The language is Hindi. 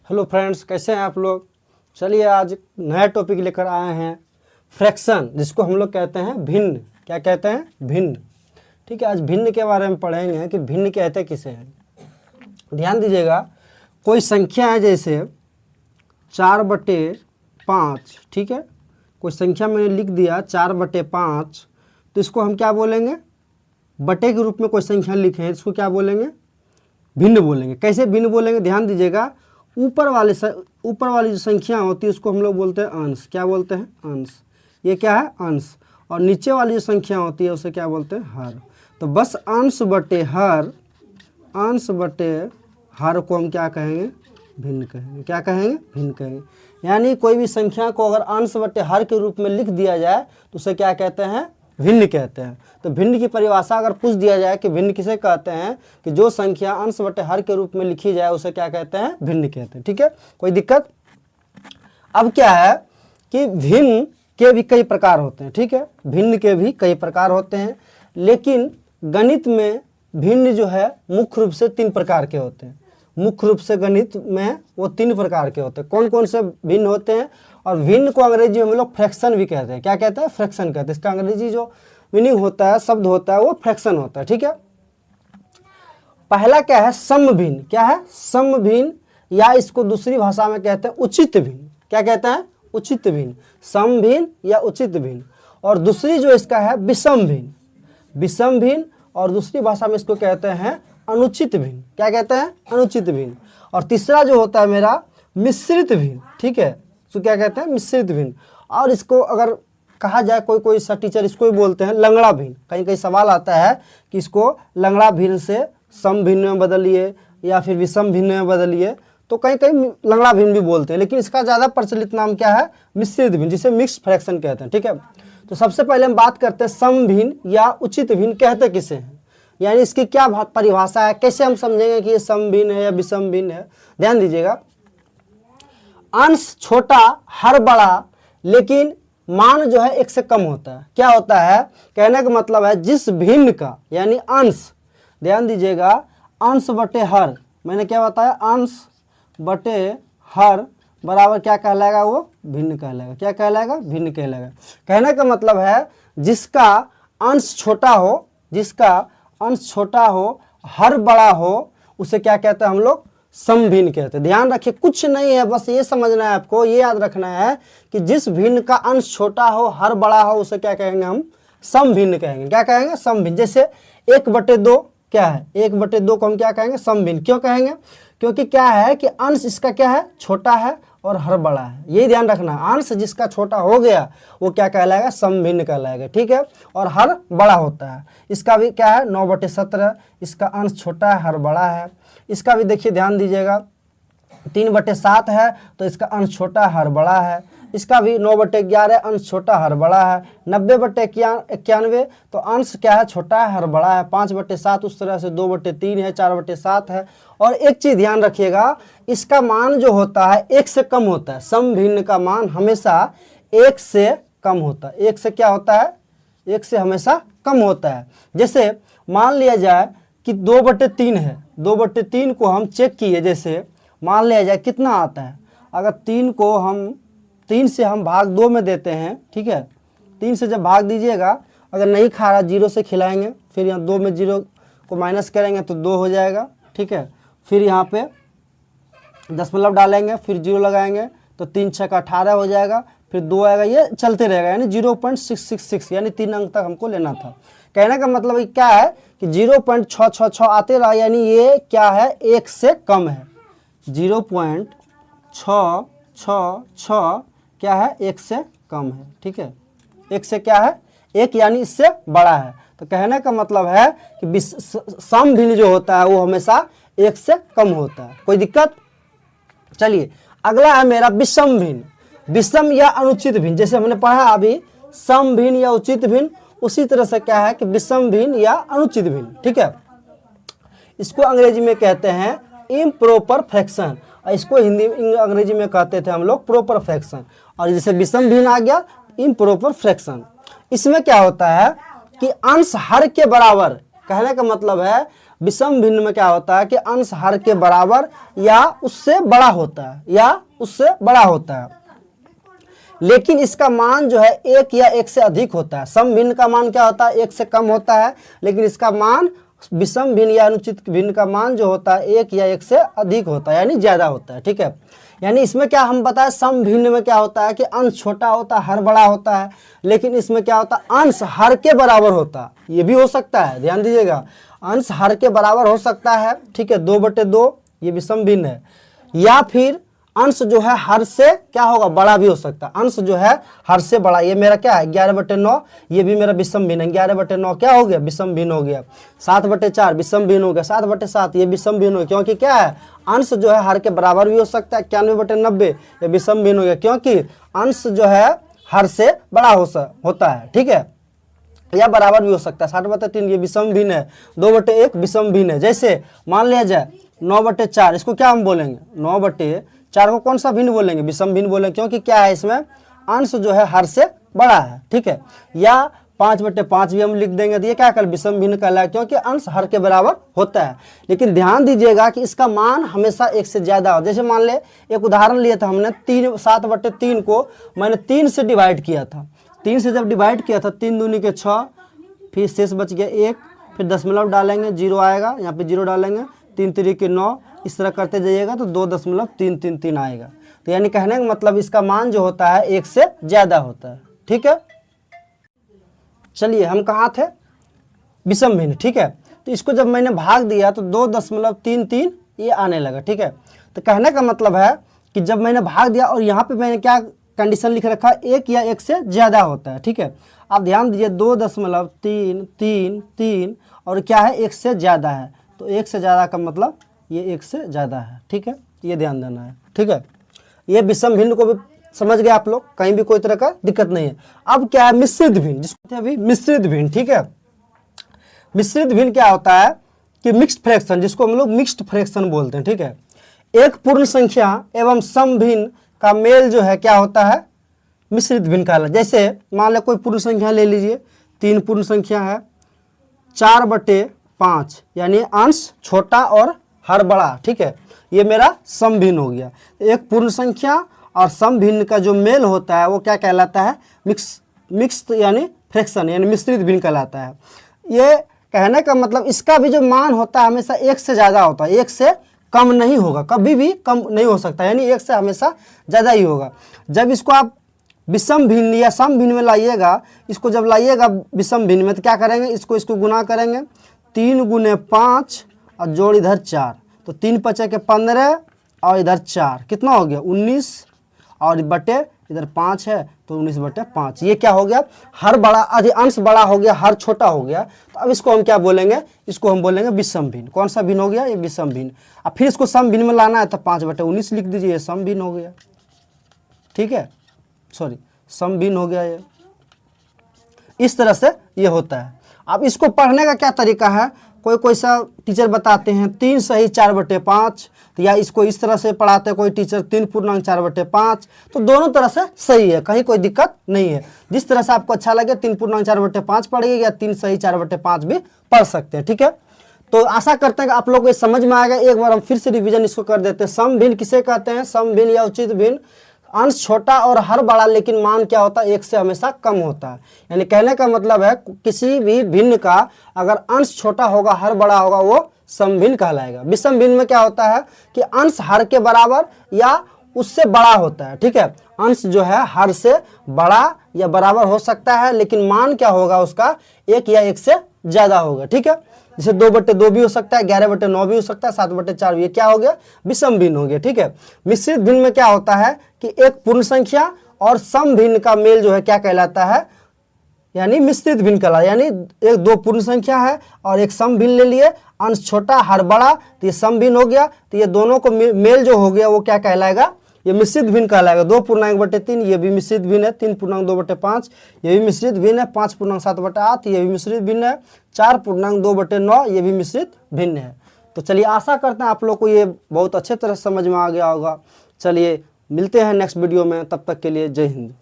हेलो फ्रेंड्स, कैसे हैं आप लोग। चलिए आज नया टॉपिक लेकर आए हैं, फ्रैक्शन, जिसको हम लोग कहते हैं भिन्न। क्या कहते हैं? भिन्न। ठीक है, आज भिन्न के बारे में पढ़ेंगे कि भिन्न कहते किसे हैं। ध्यान दीजिएगा, कोई संख्या है जैसे 4/5। ठीक है, कोई संख्या मैंने लिख दिया 4/5, तो इसको हम क्या बोलेंगे? बटे के रूप में कोई संख्या लिखे हैं, इसको क्या बोलेंगे? भिन्न बोलेंगे। कैसे भिन्न बोलेंगे? ध्यान दीजिएगा, ऊपर वाली जो संख्या होती है उसको हम लोग बोलते हैं अंश। क्या बोलते हैं? अंश। ये क्या है? अंश। और नीचे वाली जो संख्या होती है उसे क्या बोलते हैं? हर। तो बस अंश बटे हर को हम क्या कहेंगे? भिन्न कहेंगे। क्या कहेंगे? भिन्न कहेंगे। यानी कोई भी संख्या को अगर अंश बटे हर के रूप में लिख दिया जाए तो उसे क्या कहते हैं? भिन्न कहते हैं। तो भिन्न की परिभाषा अगर पूछ दिया जाए कि भिन्न किसे कहते हैं, कि जो संख्या अंश बटे हर के रूप में लिखी जाए उसे क्या कहते हैं? भिन्न कहते हैं। ठीक है, कोई दिक्कत? अब क्या है कि भिन्न के भी कई प्रकार होते हैं। ठीक है, भिन्न के भी कई प्रकार होते हैं, लेकिन गणित में भिन्न जो है मुख्य रूप से 3 प्रकार के होते हैं। मुख्य रूप से गणित में वो 3 प्रकार के होते हैं। कौन कौन से भिन्न होते हैं? और भिन्न को अंग्रेजी में हम लोग फ्रैक्शन भी कहते हैं। क्या कहते हैं? फ्रैक्शन कहते हैं। इसका अंग्रेजी जो मीनिंग होता है, शब्द होता है, वो फ्रैक्शन होता है। ठीक है, पहला क्या है? समभिन्न। क्या है? समभिन्न, या इसको दूसरी भाषा में कहते हैं उचित भिन्न। क्या कहते हैं? उचित भिन्न। समभिन्न या उचित भिन्न। और दूसरी जो इसका है विषम भिन्न। विषम भिन्न, और दूसरी भाषा में इसको कहते हैं अनुचित भिन्न। क्या कहते हैं? अनुचित भिन्न। और तीसरा जो होता है मेरा मिश्रित भिन्न। ठीक है, तो क्या कहते हैं? मिश्रित भिन्न। और इसको अगर कहा जाए, कोई सा टीचर इसको ही बोलते हैं लंगड़ा भिन्न। कहीं कहीं सवाल आता है कि इसको लंगड़ा भिन्न से सम भिन्न में बदलिए या फिर विषम भिन्न में बदलिए, तो कहीं कहीं लंगड़ा भिन्न भी बोलते हैं, लेकिन इसका ज़्यादा प्रचलित नाम क्या है? मिश्रित भिन्न, जिसे मिक्स्ड फ्रैक्शन कहते हैं। ठीक है, तो सबसे पहले हम बात करते हैं सम भिन्न या उचित भिन्न कहते किसे हैं, यानी इसकी क्या परिभाषा है, कैसे हम समझेंगे कि ये सम भिन्न है या विषम भिन्न है। ध्यान दीजिएगा, अंश छोटा हर बड़ा, लेकिन मान जो है 1 से कम होता है। क्या होता है? कहने का मतलब है जिस भिन्न का, यानी अंश, ध्यान दीजिएगा, अंश बटे हर, मैंने क्या बताया? अंश बटे हर बराबर क्या कहलाएगा? वो भिन्न कहलाएगा। क्या कहलाएगा? भिन्न कहलाएगा। कहने का मतलब है जिसका अंश छोटा हो, जिसका अंश छोटा हो, हर बड़ा हो, उसे क्या कहते हैं हम लोग? समभिन्न कहते हैं। ध्यान रखिए, कुछ नहीं है, बस ये समझना है आपको, ये याद रखना है कि जिस भिन्न का अंश छोटा हो, हर बड़ा हो, उसे क्या कहेंगे? हम समभिन्न कहेंगे। क्या कहेंगे? समभिन्न। जैसे 1/2 क्या है? 1/2 को हम क्या कहेंगे? समभिन्न। क्यों कहेंगे? क्योंकि क्या है कि अंश इसका क्या है? छोटा है और हर बड़ा है। यही ध्यान रखना, अंश जिसका छोटा हो गया वो क्या कहलाएगा? समभिन्न कहलाएगा। ठीक है, और हर बड़ा होता है। इसका भी क्या है? 9/17, इसका अंश छोटा है, हर बड़ा है। इसका भी देखिए, ध्यान दीजिएगा, 3/7 है तो इसका अंश छोटा, हर बड़ा है। इसका भी 9/11, अंश छोटा, हर बड़ा है। 90/91 तो अंश क्या है? छोटा है, हर बड़ा है। 5/7 उस तरह से 2/3 है, 4/7 है। और एक चीज ध्यान रखिएगा, इसका मान जो होता है 1 से कम होता है। समभिन्न का मान हमेशा 1 से कम होता है। 1 से क्या होता है? 1 से हमेशा कम होता है। जैसे मान लिया जाए कि 2/3 है, 2/3 को हम चेक किए, जैसे मान लिया जाए कितना आता है। अगर 3 से हम भाग 2 में देते हैं, ठीक है, 3 से जब भाग दीजिएगा, अगर नहीं खा रहा 0 से खिलाएंगे, फिर यहाँ 2 में 0 को माइनस करेंगे तो 2 हो जाएगा। ठीक है, फिर यहाँ पे दशमलव डालेंगे, फिर 0 लगाएंगे तो 3 × 6 = 18 हो जाएगा, फिर 2 आएगा, ये चलते रहेगा, यानी 0.666, यानी 3 अंक तक हमको लेना था। कहने का मतलब क्या है कि 0.666 आते रहा, यानी ये क्या है? 1 से कम है। 0.666 क्या है? 1 से कम है। ठीक है, 1 से क्या है? 1, यानी इससे बड़ा है। तो कहने का मतलब है कि समभिन्न जो होता है वो हमेशा 1 से कम होता है। कोई दिक्कत? चलिए, अगला है मेरा विषम भिन्न। विषम या अनुचित भिन्न, जैसे हमने पढ़ा अभी समभिन्न या उचित भिन्न, उसी तरह से क्या है कि विषम भिन्न या अनुचित भिन्न। ठीक है, इसको अंग्रेजी में कहते हैं इम्प्रॉपर फ्रैक्शन, और इसको अंग्रेजी में कहते थे हम लोग प्रॉपर फ्रैक्शन। और जैसे विषम भिन्न आ गया, इम्प्रॉपर फ्रैक्शन। इसमें क्या होता है कि अंश हर के बराबर, कहने का मतलब है विषम भिन्न में क्या होता है कि अंश हर के बराबर या उससे बड़ा होता है, या उससे बड़ा होता है, लेकिन इसका मान जो है एक या एक से अधिक होता है। सम भिन्न का मान क्या होता है, एक से कम होता है, लेकिन इसका मान विषम भिन्न या अनुचित भिन्न का मान जो होता है एक या एक से अधिक होता है, यानी ज्यादा होता है। ठीक है, यानी इसमें क्या हम बताएं, सम भिन्न में क्या होता है कि अंश छोटा होता है, हर बड़ा होता है, लेकिन इसमें क्या होता है, अंश हर के बराबर होता है। ये भी हो सकता है, ध्यान दीजिएगा, अंश हर के बराबर हो सकता है। ठीक है, 2/2 ये विषम भिन्न है, या फिर अंश जो है हर से क्या होगा, बड़ा भी हो सकता है। अंश जो है हर से बड़ा, ये मेरा क्या है 11/9, ये भी मेरा विषम भिन्न है। 11/9 क्या हो गया, विषम भिन्न हो गया। 7/4 विषम भिन्न हो गया। 7/7 ये विषम भिन्न हो गया, क्योंकि क्या है, अंश जो है हर के बराबर भी हो सकता है। 91/90 ये विषम भिन्न हो गया, क्योंकि अंश जो है हर से बड़ा होता है। ठीक है, या बराबर भी हो सकता है। 60/3 ये विषम भिन्न है। 2/1 विषम भिन्न है। जैसे मान लिया जाए 9/4, इसको क्या हम बोलेंगे, 9/4 को कौन सा भिन्न बोलेंगे, विषम भिन्न बोलेंगे, क्योंकि क्या है, इसमें अंश जो है हर से बड़ा है। ठीक है, या 5/5 भी हम लिख देंगे, तो ये क्या कर विषम भिन्न कहलाएगा, क्योंकि अंश हर के बराबर होता है। लेकिन ध्यान दीजिएगा कि इसका मान हमेशा एक से ज्यादा हो। जैसे मान ले एक उदाहरण लिया था हमने, 7/3 को मैंने 3 से डिवाइड किया था। 3 से जब डिवाइड किया था, 3 दूनी के 6, फिर शेष बच गया 1, फिर दशमलव डालेंगे, 0 आएगा, यहाँ पे 0 डालेंगे, 3 3 के 9, इस तरह करते जाइएगा तो 2.333 आएगा। तो यानी कहने का मतलब इसका मान जो होता है एक से ज्यादा होता है। ठीक है, चलिए हम कहाँ थे, विषम भिन्न। ठीक है, तो इसको जब मैंने भाग दिया तो 2.33 ये आने लगा। ठीक है, तो कहने का मतलब है कि जब मैंने भाग दिया और यहाँ पे मैंने क्या कंडीशन लिख रखा, एक या एक से ज्यादा होता है। ठीक है, आप ध्यान दीजिए 2.333 और क्या है, एक से ज्यादा है, तो एक से ज्यादा का मतलब ये एक से ज्यादा है। ठीक है, ये ध्यान देना है। ठीक है, ये विषम भिन्न को भी समझ गए आप लोग, कहीं भी कोई तरह का दिक्कत नहीं है। अब क्या है, मिश्रित भिन्न, जिसको अभी मिश्रित भिन्न। ठीक है, मिश्रित भिन्न क्या होता है कि मिक्स्ड फ्रैक्शन, जिसको हम लोग मिक्स्ड फ्रैक्शन बोलते हैं। ठीक है, एक पूर्ण संख्या एवं सम भिन्न का मेल जो है क्या होता है, मिश्रित भिन्न कहलाता है। जैसे मान लो कोई पूर्ण संख्या ले लीजिए, 3 पूर्ण संख्या है, 4/5 यानी अंश छोटा और हर बड़ा। ठीक है, ये मेरा सम भिन्न हो गया। एक पूर्ण संख्या और सम भिन्न का जो मेल होता है वो क्या कहलाता है, मिक्स्ड यानी फ्रैक्शन यानी मिश्रित भिन्न कहलाता है। ये कहने का मतलब इसका भी जो मान होता है हमेशा एक से ज्यादा होता है, एक से कम नहीं होगा, कभी भी कम नहीं हो सकता, यानी एक से हमेशा ज्यादा ही होगा। जब इसको आप विषम भिन्न या सम भिन्न में लाइएगा, इसको जब लाइएगा विषम भिन्न में तो क्या करेंगे, इसको गुना करेंगे, 3 × 5 और जोड़ इधर 4, तो 3 × 5 = 15 और इधर 4 कितना हो गया 19, और बटे इधर 5 है तो 19/5। ये क्या हो गया, हर बड़ा अंश बड़ा हो गया, हर छोटा हो गया। तो अब इसको हम क्या बोलेंगे, इसको हम बोलेंगे विषम भिन्न। कौन सा भिन्न हो गया, ये विषम भिन्न। अब फिर इसको सम भिन्न में लाना है तो 5/19 लिख दीजिए, ये सम भिन्न हो गया। ठीक है, सॉरी सम भिन्न हो गया। ये इस तरह से ये होता है। अब इसको पढ़ने का क्या तरीका है, कोई सा टीचर बताते हैं 3 सही 4/5, तो या इसको इस तरह से पढ़ाते हैं कोई टीचर 3 पूर्णांक 4/5, तो दोनों तरह से सही है, कहीं कोई दिक्कत नहीं है। जिस तरह से आपको अच्छा लगे 3 पूर्णांक 4/5 पढ़िए या 3 सही 4/5 भी पढ़ सकते हैं। ठीक है, तो आशा करते हैं कि आप लोग को ये समझ में आएगा। एक बार हम फिर से रिवीजन इसको कर देते हैं। सम भिन्न किसे कहते हैं, सम भिन्न या उचित भिन्न, अंश छोटा और हर बड़ा लेकिन मान क्या होता है, एक से हमेशा कम होता है। यानी कहने का मतलब है किसी भी भिन्न का अगर अंश छोटा होगा हर बड़ा होगा वो सम भिन्न कहलाएगा। विषम भिन्न में क्या होता है कि अंश हर के बराबर या उससे बड़ा होता है। ठीक है, अंश जो है हर से बड़ा या बराबर हो सकता है, लेकिन मान क्या होगा उसका, एक या एक से ज्यादा होगा। ठीक है, जैसे 2/2 भी हो सकता है, 11/9 भी हो सकता है, 7/4 ये क्या हो गया, विषम भिन्न हो गया। ठीक है, मिश्रित भिन्न में क्या होता है कि एक पूर्ण संख्या और सम भिन्न का मेल जो है क्या कहलाता है, यानी मिश्रित भिन्न कहलाता है। यानी एक 2 पूर्ण संख्या है और एक सम भिन्न ले लिए, अंश छोटा हर बड़ा, तो ये सम भिन्न हो गया। तो ये दोनों को मेल जो हो गया वो क्या कहलाएगा, ये मिश्रित भिन्न कहलाएगा। 2 पूर्णांक 3 ये भी मिश्रित भिन्न है, 3 पूर्णांक 2/5 ये भी मिश्रित भिन्न है, 5 पूर्णांक 7/8 ये भी मिश्रित भिन्न है, 4 पूर्णांक 2/9 ये भी मिश्रित भिन्न है। तो चलिए आशा करते हैं आप लोग को ये बहुत अच्छे तरह समझ में आ गया होगा। चलिए मिलते हैं नेक्स्ट वीडियो में, तब तक के लिए जय हिंद।